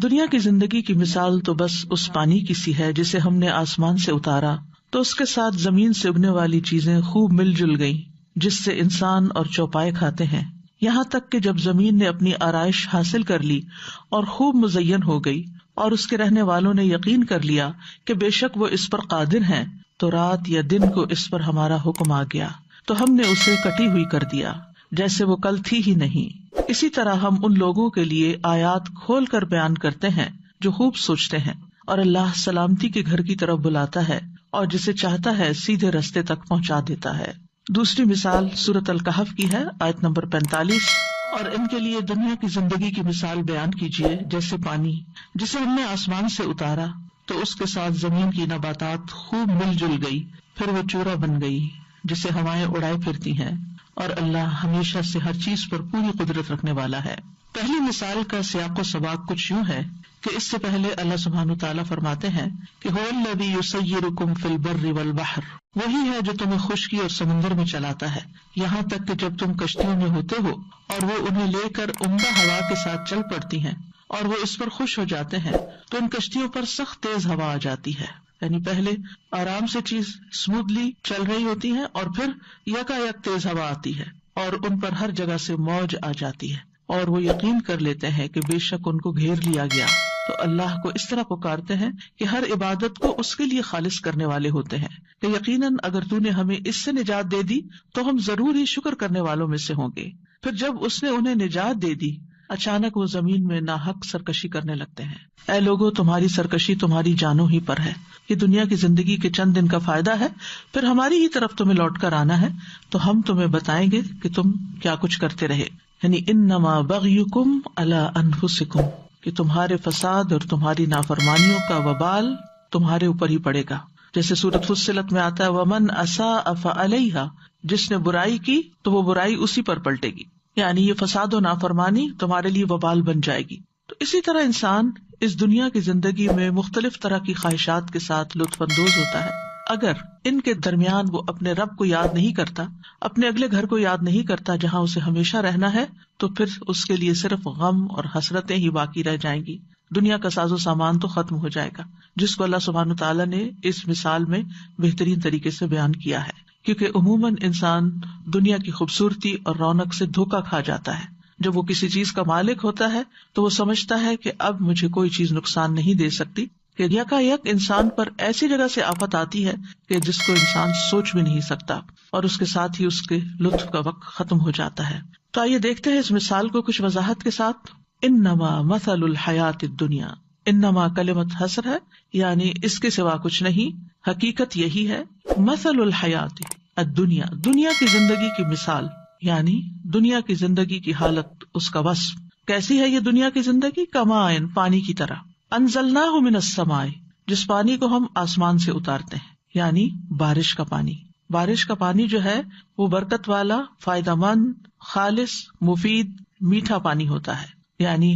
دنیا کی زندگی کی مثال تو بس اس پانی کی سی ہے جسے ہم نے آسمان سے اتارا تو اس کے ساتھ زمین سے اگنے والی چیزیں خوب مل جل گئیں، جس سے انسان اور چوپائے کھاتے ہیں، یہاں تک کہ جب زمین نے اپنی آرائش حاصل کر لی اور خوب مزین ہو گئی اور اس کے رہنے والوں نے یقین کر لیا کہ بے شک وہ اس پر قادر ہیں، تو رات یا دن کو اس پر ہمارا حکم آ گیا تو ہم نے اسے کٹی ہوئی کر دیا جیسے وہ کل تھی ہی نہیں۔ اسی طرح ہم ان لوگوں کے لیے آیات کھول کر بیان کرتے ہیں جو خوب سوچتے ہیں، اور اللہ سلامتی کے گھر کی طرف بلاتا ہے اور جسے چاہتا ہے سیدھے رستے تک پہنچا دیتا ہے۔ دوسری مثال سورۃ الکہف کی ہے، آیت نمبر 45، اور ان کے لیے دنیا کی زندگی کی مثال بیان کیجیے جیسے پانی جسے ہم نے آسمان سے اتارا تو اس کے ساتھ زمین کی نباتات خوب مل جل گئی، پھر وہ چورا بن گئی جسے ہوائیں اڑائے پھرتی ہیں، اور اللہ ہمیشہ سے ہر چیز پر پوری قدرت رکھنے والا ہے۔ پہلی مثال کا سیاق و سباق کچھ یوں ہے کہ اس سے پہلے اللہ سبحانہ تعالیٰ فرماتے ہیں کہ هو الذی یسیرکم فی البر والبحر، وہی ہے جو تمہیں خشکی اور سمندر میں چلاتا ہے، یہاں تک کہ جب تم کشتیوں میں ہوتے ہو اور وہ انہیں لے کر عمدہ ہوا کے ساتھ چل پڑتی ہیں اور وہ اس پر خوش ہو جاتے ہیں تو ان کشتیوں پر سخت تیز ہوا آ جاتی ہے، یعنی پہلے آرام سے چیز اسموتھلی چل رہی ہوتی ہے اور پھر یکا یک تیز ہوا آتی ہے اور ان پر ہر جگہ سے موج آ جاتی ہے، اور وہ یقین کر لیتے ہیں کہ بے شک ان کو گھیر لیا گیا، تو اللہ کو اس طرح پکارتے ہیں کہ ہر عبادت کو اس کے لیے خالص کرنے والے ہوتے ہیں کہ یقیناً اگر تو نے ہمیں اس سے نجات دے دی تو ہم ضرور ہی شکر کرنے والوں میں سے ہوں گے۔ پھر جب اس نے انہیں نجات دے دی، اچانک وہ زمین میں ناحق سرکشی کرنے لگتے ہیں۔ اے لوگو، تمہاری سرکشی تمہاری جانوں ہی پر ہے، یہ دنیا کی زندگی کے چند دن کا فائدہ ہے، پھر ہماری ہی طرف تمہیں لوٹ کر آنا ہے تو ہم تمہیں بتائیں گے کہ تم کیا کچھ کرتے رہے۔ یعنی انما بغیکم علی انفسکم، کہ تمہارے فساد اور تمہاری نافرمانیوں کا وبال تمہارے اوپر ہی پڑے گا، جیسے سورۃ فصلت میں آتا ہے ومن اساء فعلیہا، جس نے برائی کی تو وہ برائی اسی پر پلٹے گی، یعنی یہ فساد و نافرمانی تمہارے لیے وبال بن جائے گی۔ تو اسی طرح انسان اس دنیا کی زندگی میں مختلف طرح کی خواہشات کے ساتھ لطف اندوز ہوتا ہے، اگر ان کے درمیان وہ اپنے رب کو یاد نہیں کرتا، اپنے اگلے گھر کو یاد نہیں کرتا جہاں اسے ہمیشہ رہنا ہے، تو پھر اس کے لیے صرف غم اور حسرتیں ہی باقی رہ جائیں گی، دنیا کا ساز و سامان تو ختم ہو جائے گا، جس کو اللہ سبحانہ تعالیٰ نے اس مثال میں بہترین طریقے سے بیان کیا ہے، کیونکہ عموماً انسان دنیا کی خوبصورتی اور رونق سے دھوکا کھا جاتا ہے۔ جب وہ کسی چیز کا مالک ہوتا ہے تو وہ سمجھتا ہے کہ اب مجھے کوئی چیز نقصان نہیں دے سکتی، کہ یکا یک انسان پر ایسی جگہ سے آفت آتی ہے کہ جس کو انسان سوچ بھی نہیں سکتا، اور اس کے ساتھ ہی اس کے لطف کا وقت ختم ہو جاتا ہے۔ تو آئیے دیکھتے ہیں اس مثال کو کچھ وضاحت کے ساتھ۔ انما مثل الحیات الدنیا، انما کلمت حصر ہے، یعنی اس کے سوا کچھ نہیں، حقیقت یہی ہے۔ مثل الحیات الدنیا، دنیا کی زندگی کی مثال، یعنی دنیا کی زندگی کی حالت، اس کا وصف کیسی ہے یہ دنیا کی زندگی؟ کمائن، پانی کی طرح، انزلناہ من السماء، جس پانی کو ہم آسمان سے اتارتے ہیں، یعنی بارش کا پانی۔ بارش کا پانی جو ہے وہ برکت والا، فائدہ مند، خالص، مفید، میٹھا پانی ہوتا ہے، یعنی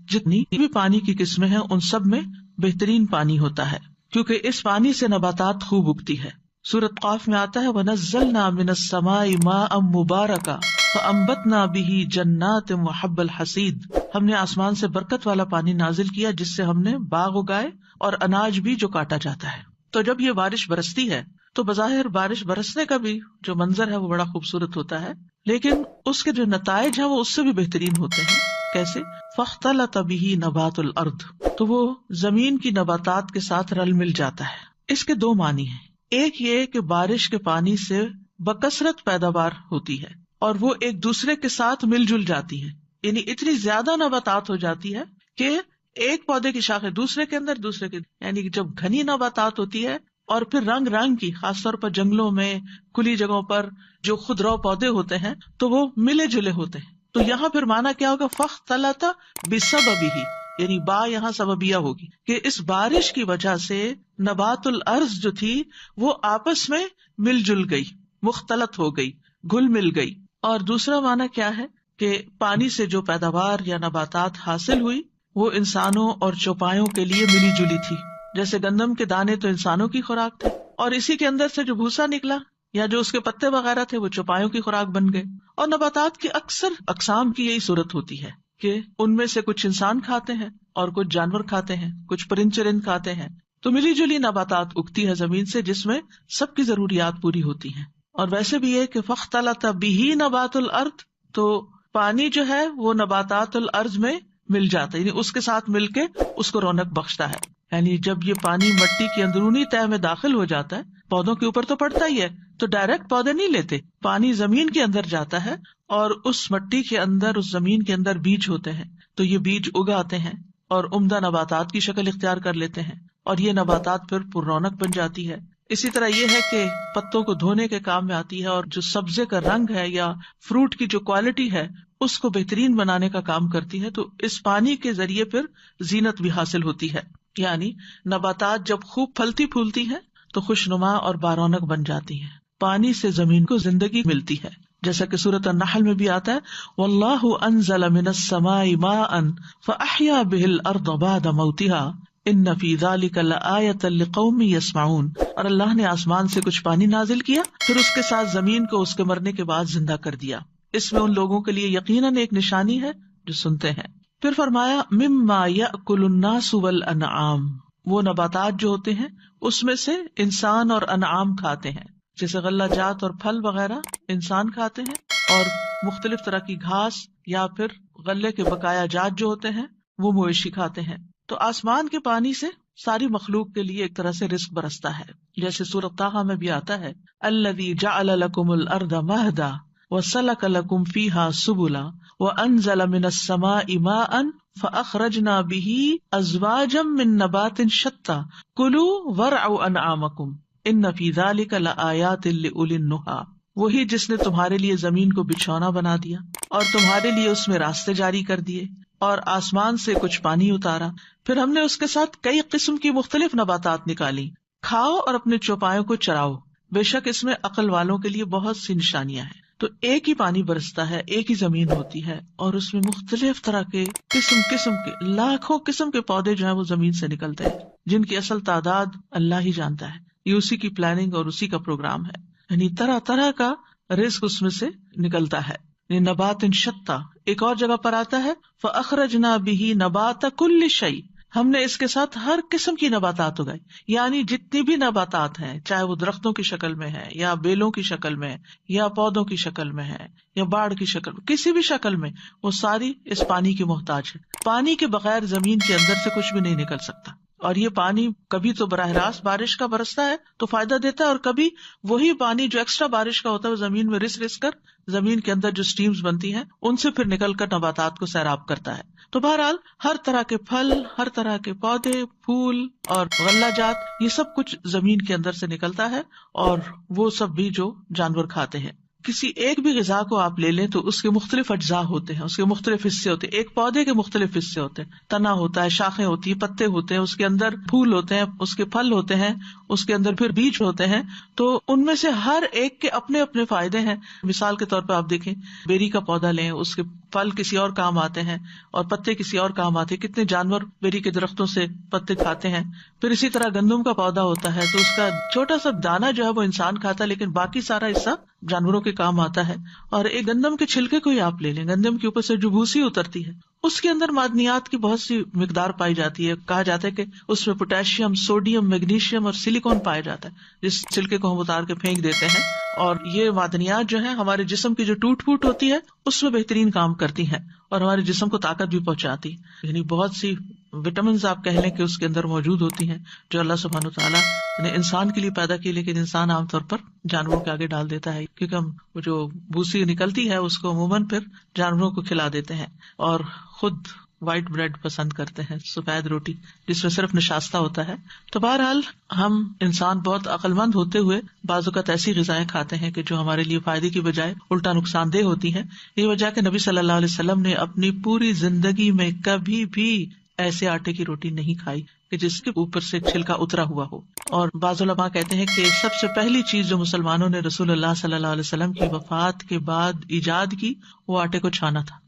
جتنی بھی پانی کی قسمیں ہیں ان سب میں بہترین پانی ہوتا ہے، کیونکہ اس پانی سے نباتات خوب اگتی ہے۔ سورۃ قاف میں آتا ہے وَنَزَّلْنَا مِنَ السَّمَاءِ مَاءً مُبَارَكًا فَأَنبَتْنَا بِهِ جَنَّاتٍ وَحَبَّ الْحَصِيدِ، ہم نے آسمان سے برکت والا پانی نازل کیا جس سے ہم نے باغ اگائے اور اناج بھی جو کاٹا جاتا ہے۔ تو جب یہ بارش برستی ہے تو بظاہر بارش برسنے کا بھی جو منظر ہے وہ بڑا خوبصورت ہوتا ہے، لیکن اس کے جو نتائج ہیں وہ اس سے بھی بہترین ہوتے ہیں۔ کیسے؟ فَاخْتَلَطَ بِهِ نَبَاتُ الْأَرْضِ، تو وہ زمین کی نباتات کے ساتھ رل مل جاتا ہے۔ اس کے دو معنی ہیں، ایک یہ کہ بارش کے پانی سے بکثرت پیداوار ہوتی ہے اور وہ ایک دوسرے کے ساتھ مل جل جاتی ہے، یعنی اتنی زیادہ نباتات ہو جاتی ہے کہ ایک پودے کی شاخیں دوسرے کے اندر، دوسرے کے، یعنی جب گھنی نباتات ہوتی ہے اور پھر رنگ رنگ کی، خاص طور پر جنگلوں میں، کھلی جگہوں پر جو خودرو پودے ہوتے ہیں تو وہ ملے جلے ہوتے ہیں۔ تو یہاں پھر مانا کیا ہوگا؟ فاختلط بسببہ، یعنی با یہاں سببیہ ہوگی کہ اس بارش کی وجہ سے نبات الارض جو تھی وہ آپس میں مل جل گئی، مختلط ہو گئی، گھل مل گئی۔ اور دوسرا معنی کیا ہے کہ پانی سے جو پیداوار یا نباتات حاصل ہوئی وہ انسانوں اور چوپایوں کے لیے ملی جلی تھی، جیسے گندم کے دانے تو انسانوں کی خوراک تھے، اور اسی کے اندر سے جو بھوسا نکلا یا جو اس کے پتے وغیرہ تھے وہ چوپایوں کی خوراک بن گئے۔ اور نباتات کی اکثر اقسام کی یہی صورت ہوتی ہے کہ ان میں سے کچھ انسان کھاتے ہیں اور کچھ جانور کھاتے ہیں، کچھ پرند چرند کھاتے ہیں، تو ملی جلی نباتات اگتی ہے زمین سے جس میں سب کی ضروریات پوری ہوتی ہیں۔ اور ویسے بھی یہ کہ فاختلط بہ نبات الارض، تو پانی جو ہے وہ نباتات الارض میں مل جاتا ہے، یعنی اس کے ساتھ مل کے اس کو رونق بخشتا ہے۔ یعنی جب یہ پانی مٹی کی اندرونی تہہ میں داخل ہو جاتا ہے، پودوں کے اوپر تو پڑتا ہی ہے، تو ڈائریکٹ پودے نہیں لیتے، پانی زمین کے اندر جاتا ہے اور اس مٹی کے اندر، اس زمین کے اندر بیج ہوتے ہیں، تو یہ بیج اگاتے ہیں اور عمدہ نباتات کی شکل اختیار کر لیتے ہیں، اور یہ نباتات پھر پر رونق بن جاتی ہے۔ اسی طرح یہ ہے کہ پتوں کو دھونے کے کام میں آتی ہے، اور جو سبزے کا رنگ ہے یا فروٹ کی جو کوالٹی ہے اس کو بہترین بنانے کا کام کرتی ہے۔ تو اس پانی کے ذریعے پھر زینت بھی حاصل ہوتی ہے، یعنی نباتات جب خوب پھلتی پھولتی ہیں تو خوشنما اور بارونق بن جاتی ہیں۔ پانی سے زمین کو زندگی ملتی ہے، جیسا کہ سورۃ النحل میں بھی آتا ہے واللہ انزل من السماء ماء فاحیا به الارض بعد موتها ان فی ذلک لآیۃ لقوم یسمعون، اور اللہ نے آسمان سے کچھ پانی نازل کیا، پھر اس کے ساتھ زمین کو اس کے مرنے کے بعد زندہ کر دیا، اس میں ان لوگوں کے لیے یقیناً ایک نشانی ہے جو سنتے ہیں۔ پھر فرمایا مما یأکل الناس والانعام، وہ نباتات جو ہوتے ہیں اس میں سے انسان اور انعام کھاتے ہیں، جیسے غلہ جات اور پھل وغیرہ انسان کھاتے ہیں، اور مختلف طرح کی گھاس یا پھر غلے کے بقایا جات جو ہوتے ہیں وہ مویشی کھاتے ہیں۔ تو آسمان کے پانی سے ساری مخلوق کے لیے ایک طرح سے رزق برستا ہے، جیسے سورۃ طٰہٰ میں بھی آتا ہے الذی جعل لکم الارض مہدا وسلک لکم فیہا سبلا وانزل من السماء ماء فاخرجنا به ازواجا من نبات شتى کلوا وارعوا انعامکم ان فی ذلک لآیات لأولی النہی، وہی جس نے تمہارے لیے زمین کو بچھونا بنا دیا اور تمہارے لیے اس میں راستے جاری کر دیے، اور آسمان سے کچھ پانی اتارا، پھر ہم نے اس کے ساتھ کئی قسم کی مختلف نباتات نکالی، کھاؤ اور اپنے چوپایوں کو چراؤ، بے شک اس میں عقل والوں کے لیے بہت سی نشانیاں ہیں۔ تو ایک ہی پانی برستا ہے، ایک ہی زمین ہوتی ہے، اور اس میں مختلف طرح کے قسم کے لاکھوں قسم کے پودے جو ہیں وہ زمین سے نکلتے ہیں، جن کی اصل تعداد اللہ ہی جانتا ہے، یہ اسی کی پلاننگ اور اسی کا پروگرام ہے، یعنی طرح طرح کا رزق اس میں سے نکلتا ہے۔ نبات شتّا، ایک اور جگہ پر آتا ہے فَأَخْرَجْنَا بِهِ نَبَاتَ كُلِّ شَيْءٍ، ہم نے اس کے ساتھ ہر قسم کی نباتات اگائی، یعنی جتنی بھی نباتات ہیں، چاہے وہ درختوں کی شکل میں ہے یا بیلوں کی شکل میں یا پودوں کی شکل میں ہے یا باڑ کی شکل میں، کسی بھی شکل میں، وہ ساری اس پانی کی محتاج ہے۔ پانی کے بغیر زمین کے اندر سے کچھ بھی نہیں نکل سکتا، اور یہ پانی کبھی تو براہ راست بارش کا برستا ہے تو فائدہ دیتا ہے، اور کبھی وہی پانی جو ایکسٹرا بارش کا ہوتا ہے وہ زمین میں رس کر زمین کے اندر جو سٹیمز بنتی ہیں ان سے پھر نکل کر نباتات کو سیراب کرتا ہے۔ تو بہرحال ہر طرح کے پھل، ہر طرح کے پودے، پھول اور غلہ جات، یہ سب کچھ زمین کے اندر سے نکلتا ہے، اور وہ سب بھی جو جانور کھاتے ہیں۔ کسی ایک بھی غذا کو آپ لے لیں تو اس کے مختلف اجزاء ہوتے ہیں، اس کے مختلف حصے ہوتے ہیں، ایک پودے کے مختلف حصے ہوتے ہیں، تنا ہوتا ہے، شاخیں ہوتی ہیں، پتے ہوتے ہیں، اس کے اندر پھول ہوتے ہیں، اس کے پھل ہوتے ہیں، اس کے اندر پھر بیج ہوتے ہیں، تو ان میں سے ہر ایک کے اپنے اپنے فائدے ہیں۔ مثال کے طور پہ آپ دیکھیں، بیری کا پودا لیں، اس کے پھل کسی اور کام آتے ہیں اور پتے کسی اور کام آتے ہیں، کتنے جانور بیری کے درختوں سے پتے کھاتے ہیں۔ پھر اسی طرح گندم کا پودا ہوتا ہے تو اس کا چھوٹا سا دانا جو ہے وہ انسان کھاتا ہے، لیکن باقی سارا حصہ جانوروں کے کام آتا ہے۔ اور ایک گندم کے چھلکے کو ہی آپ لے لیں، گندم کے اوپر سے جو بھوسی اترتی ہے اس کے اندر معدنیات کی بہت سی مقدار پائی جاتی ہے، کہا جاتا ہے کہ اس میں پوٹاشیم، سوڈیم، میگنیشیم اور سلیکون پایا جاتا ہے، جس چھلکے کو ہم اتار کے پھینک دیتے ہیں، اور یہ معدنیات جو ہیں ہمارے جسم کی جو ٹوٹ پھوٹ ہوتی ہے اس میں بہترین کام کرتی ہیں اور ہمارے جسم کو طاقت بھی پہنچاتی، یعنی بہت سی وٹامنز آپ کہہ لیں کہ اس کے اندر موجود ہوتی ہیں جو اللہ سبحانہ وتعالیٰ نے انسان کے لیے پیدا کی، لیکن انسان عام طور پر جانوروں کے آگے ڈال دیتا ہے، کیونکہ ہم وہ جو بھوسی نکلتی ہے اس کو عموماً پھر جانوروں کو کھلا دیتے ہیں، اور خود وائٹ بریڈ پسند کرتے ہیں، سفید روٹی جس میں صرف نشاستہ ہوتا ہے۔ تو بہرحال ہم انسان بہت عقل مند ہوتے ہوئے بعض اوقات ایسی غذائیں کھاتے ہیں کہ جو ہمارے لیے فائدے کی بجائے الٹا نقصان دہ ہوتی ہیں۔ یہ وجہ کہ نبی صلی اللہ علیہ وسلم نے اپنی پوری زندگی میں کبھی بھی ایسے آٹے کی روٹی نہیں کھائی کہ جس کے اوپر سے چھلکا اترا ہوا ہو۔ اور بعض علماء کہتے ہیں کہ سب سے پہلی چیز جو مسلمانوں نے رسول اللہ صلی اللہ علیہ وسلم کی وفات کے بعد ایجاد کی وہ آٹے کو چھانا تھا۔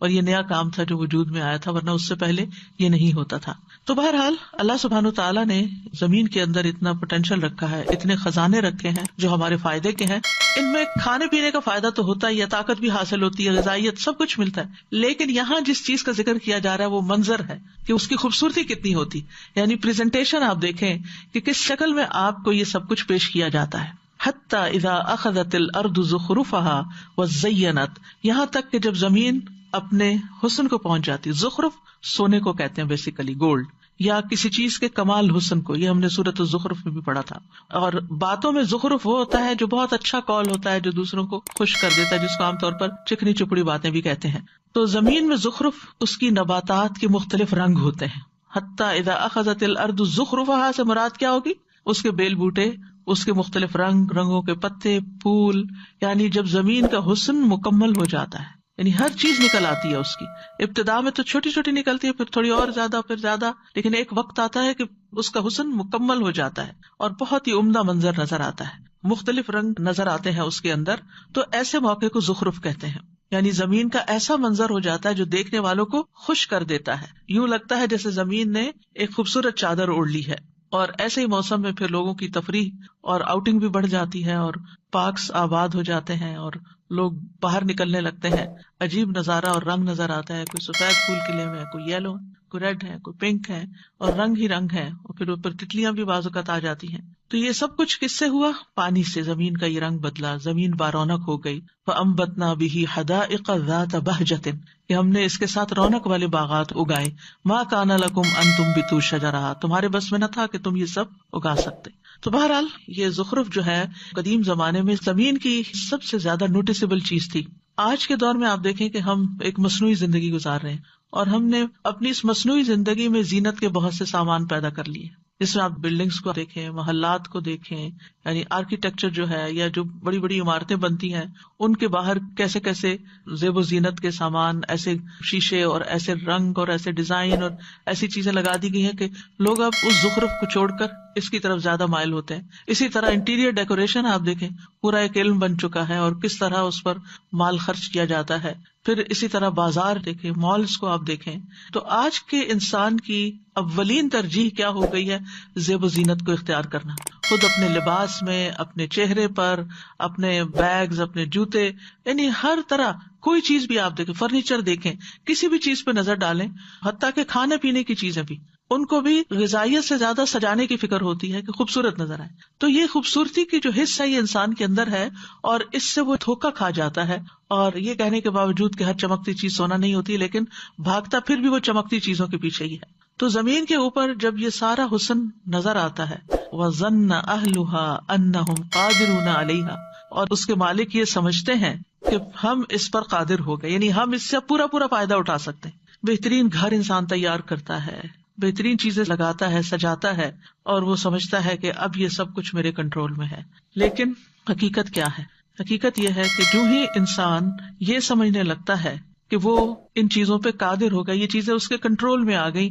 اور یہ نیا کام تھا جو وجود میں آیا تھا، ورنہ اس سے پہلے یہ نہیں ہوتا تھا. تو بہرحال اللہ سبحانہ وتعالیٰ نے زمین کے اندر اتنا پوٹینشیل رکھا ہے، اتنے خزانے رکھے ہیں جو ہمارے فائدے کے ہیں. ان میں کھانے پینے کا فائدہ تو ہوتا ہی ہے، طاقت بھی حاصل ہوتی ہے، غذائیت سب کچھ ملتا ہے. لیکن یہاں جس چیز کا ذکر کیا جا رہا ہے وہ منظر ہے کہ اس کی خوبصورتی کتنی ہوتی، یعنی پریزنٹیشن آپ دیکھیں کہ کس شکل میں آپ کو یہ سب کچھ پیش کیا جاتا ہے. حتی اذا اخذت الارض زخرفها وزینت، یہاں تک کہ جب زمین اپنے حسن کو پہنچ جاتی. زخرف سونے کو کہتے ہیں بیسیکلی، گولڈ، یا کسی چیز کے کمال حسن کو. یہ ہم نے سورۃ الزخرف میں بھی پڑھا تھا. اور باتوں میں زخرف وہ ہوتا ہے جو بہت اچھا قول ہوتا ہے، جو دوسروں کو خوش کر دیتا ہے، جس کو عام طور پر چکنی چپڑی باتیں بھی کہتے ہیں. تو زمین میں زخرف اس کی نباتات کے مختلف رنگ ہوتے ہیں. حتی اذا اخذت الارض زخرفها سے مراد کیا ہوگی؟ اس کے بیل بوٹے، اس کے مختلف رنگوں کے پتے، پھول، یعنی جب زمین کا حسن مکمل ہو جاتا ہے، یعنی ہر چیز نکل آتی ہے اس کی. ابتدا میں تو چھوٹی چھوٹی نکلتی ہے، پھر تھوڑی اور زیادہ، پھر زیادہ، لیکن ایک وقت آتا ہے کہ اس کا حسن مکمل ہو جاتا ہے اور بہت ہی عمدہ منظر نظر آتا ہے، مختلف رنگ نظر آتے ہیں اس کے اندر. تو ایسے موقع کو زخرف کہتے ہیں. یعنی زمین کا ایسا منظر ہو جاتا ہے جو دیکھنے والوں کو خوش کر دیتا ہے. یوں لگتا ہے جیسے زمین نے ایک خوبصورت چادر اوڑھ لی ہے. اور ایسے ہی موسم میں پھر لوگوں کی تفریح اور آؤٹنگ بھی بڑھ جاتی ہے، اور پارکس آباد ہو جاتے ہیں، اور لوگ باہر نکلنے لگتے ہیں. عجیب نظارہ اور رنگ نظر آتا ہے. کوئی سفید پھول کھلے ہوئے ہیں، کوئی یلو، کوئی ریڈ ہے، کوئی پنک ہے، اور رنگ ہی رنگ ہے. اور پھر اوپر تتلیاں بھی بعض اوقات آ جاتی ہیں. تو یہ سب کچھ کس سے ہوا؟ پانی سے. زمین کا یہ رنگ بدلا، زمین بارونق ہو گئی. فَأَنبَتْنَا بِهِ حَدَائِقَ ذَاتَ بَهْجَةٍ، کہ ہم نے اس کے ساتھ رونق والے باغات اگائے. مَا كَانَ لَكُمْ أَن تُنبِتُوا شَجَرَهَا، تمہارے بس میں نہ تھا کہ تم یہ سب اگا سکتے. تو بہرحال یہ زخرف جو ہے قدیم زمانے میں زمین کی سب سے زیادہ نوٹیسیبل چیز تھی. آج کے دور میں آپ دیکھیں کہ ہم ایک مصنوعی زندگی گزار رہے ہیں، اور ہم نے اپنی اس مصنوعی زندگی میں زینت کے بہت سے سامان پیدا کر لیے، جس میں آپ بلڈنگز کو دیکھیں، محلات کو دیکھیں، یعنی آرکیٹیکچر جو ہے، یا جو بڑی بڑی عمارتیں بنتی ہیں ان کے باہر کیسے کیسے زیب و زینت کے سامان، ایسے شیشے اور ایسے رنگ اور ایسے ڈیزائن اور ایسی چیزیں لگا دی گئی ہیں کہ لوگ اب اس زخرف کو چھوڑ کر اس کی طرف زیادہ مائل ہوتے ہیں. اسی طرح انٹیریئر ڈیکوریشن آپ دیکھیں، پورا ایک علم بن چکا ہے، اور کس طرح اس پر مال خرچ کیا جاتا ہے. پھر اسی طرح بازار دیکھیں، مالز کو آپ دیکھیں. تو آج کے انسان کی اولین ترجیح کیا ہو گئی ہے؟ زیب و زینت کو اختیار کرنا. خود اپنے لباس میں، اپنے چہرے پر، اپنے بیگز، اپنے جوتے، یعنی ہر طرح کوئی چیز بھی آپ دیکھیں، فرنیچر دیکھیں، کسی بھی چیز پہ نظر ڈالیں، حتیٰ کہ کھانے پینے کی چیزیں بھی، ان کو بھی غذائیت سے زیادہ سجانے کی فکر ہوتی ہے کہ خوبصورت نظر آئے. تو یہ خوبصورتی کی جو حص ہے یہ انسان کے اندر ہے، اور اس سے وہ دھوکا کھا جاتا ہے. اور یہ کہنے کے باوجود کہ ہر چمکتی چیز سونا نہیں ہوتی، لیکن بھاگتا پھر بھی وہ چمکتی چیزوں کے پیچھے ہی ہے. تو زمین کے اوپر جب یہ سارا حسن نظر آتا ہے، وَظَنَّ أَهْلُهَا أَنَّهُمْ قَادِرُونَ عَلَيْهَا، اور اس کے مالک یہ سمجھتے ہیں کہ ہم اس پر قادر ہو گئے، یعنی ہم اس سے پورا فائدہ اٹھا سکتے ہیں. بہترین گھر انسان تیار کرتا ہے، بہترین چیزیں لگاتا ہے، سجاتا ہے، اور وہ سمجھتا ہے کہ اب یہ سب کچھ میرے کنٹرول میں ہے. لیکن حقیقت کیا ہے؟ حقیقت یہ ہے کہ جو ہی انسان یہ سمجھنے لگتا ہے کہ وہ ان چیزوں پہ قادر ہوگا، یہ چیزیں اس کے کنٹرول میں آ گئی،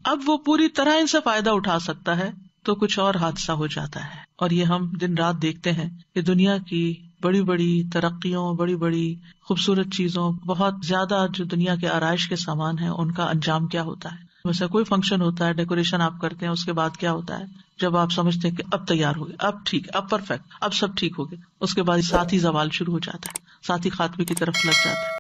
اب وہ پوری طرح ان سے فائدہ اٹھا سکتا ہے، تو کچھ اور حادثہ ہو جاتا ہے. اور یہ ہم دن رات دیکھتے ہیں کہ دنیا کی بڑی بڑی ترقیوں، بڑی بڑی خوبصورت چیزوں، بہت زیادہ جو دنیا کے آرائش کے سامان ہیں، ان کا انجام کیا ہوتا ہے. ویسا کوئی فنکشن ہوتا ہے، ڈیکوریشن آپ کرتے ہیں، اس کے بعد کیا ہوتا ہے؟ جب آپ سمجھتے ہیں کہ اب تیار ہو گئے، اب ٹھیک، اب پرفیکٹ، اب سب ٹھیک ہو گئے، اس کے بعد ساتھ ہی زوال شروع ہو جاتا ہے، ساتھ ہی خاتمے کی طرف لگ جاتا ہے.